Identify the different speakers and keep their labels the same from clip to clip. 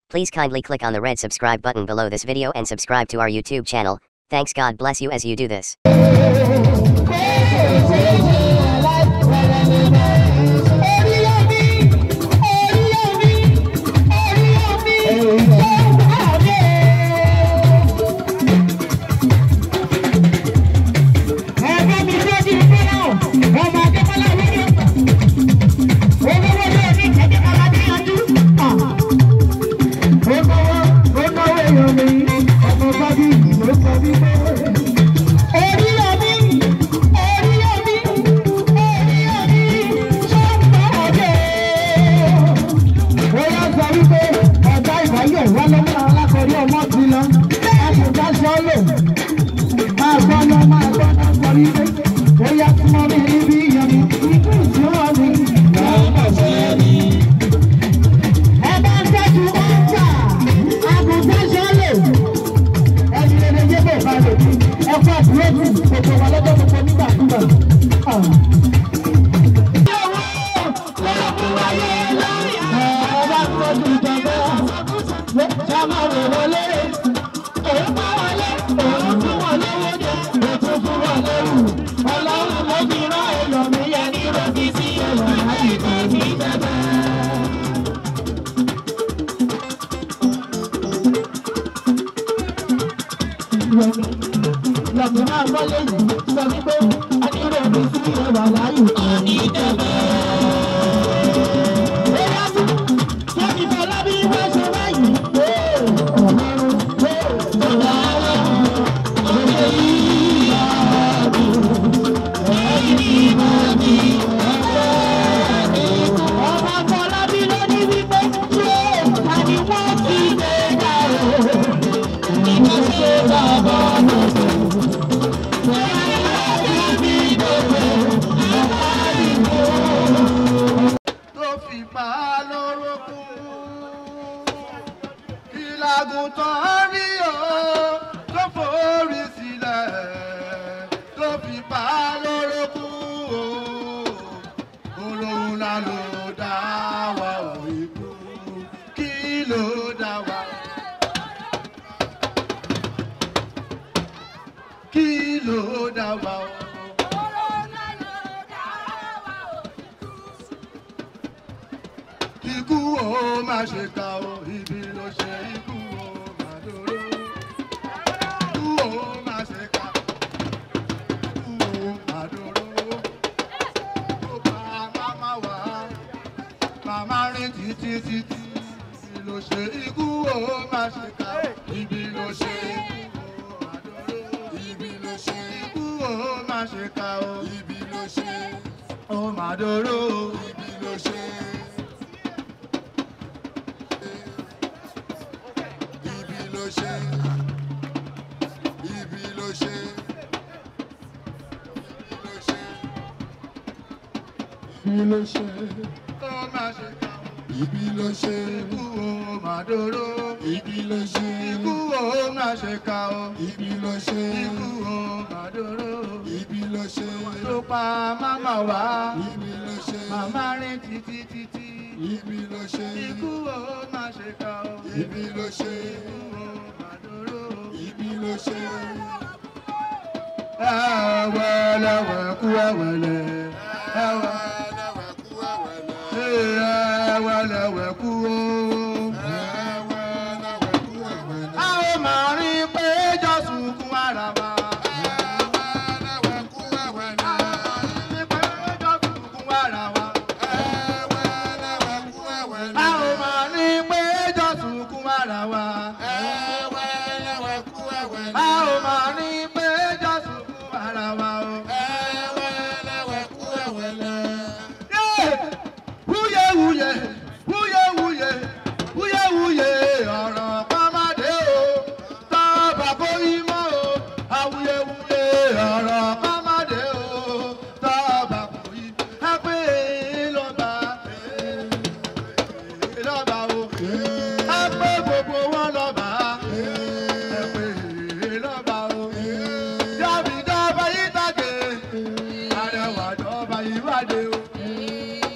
Speaker 1: Please kindly click on the red subscribe button below this video and subscribe to our YouTube channel. Thanks, God bless you as you do this.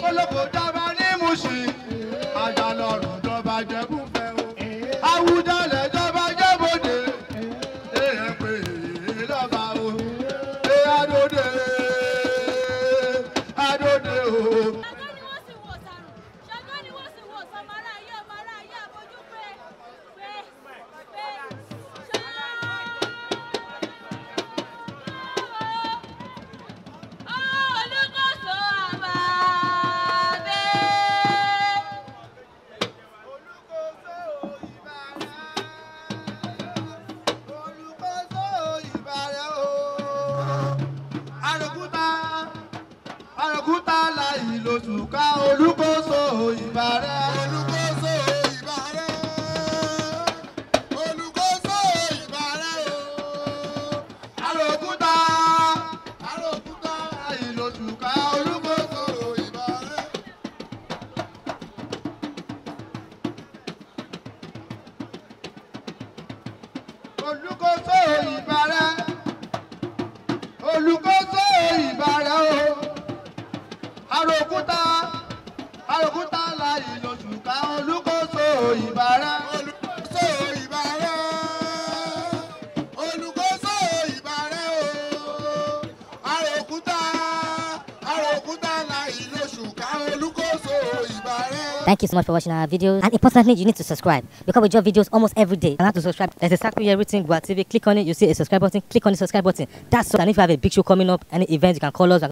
Speaker 2: Olóko dábàá ní Mùṣín, àjàlọ́run dọ́ba Jẹ̀bú fẹ́ o. olùkóso ìbàrẹ̀ olùkóso ìbàrẹ̀ o àròkúta la ìlòsù ká olùkóso ìbàrẹ̀ olùkóso ìbàrẹ̀ olùkóso ìbàrẹ̀ o àròkúta la ìlòsù ká olùkóso ìbàrẹ̀.
Speaker 3: Thank you so much for watching our videos, and importantly, you need to subscribe because we drop videos almost every day. And how to subscribe? There's a circle here written Gua TV. Click on it, you see a subscribe button. Click on the subscribe button. That's all. And if you have a big show coming up, any event, you can call us.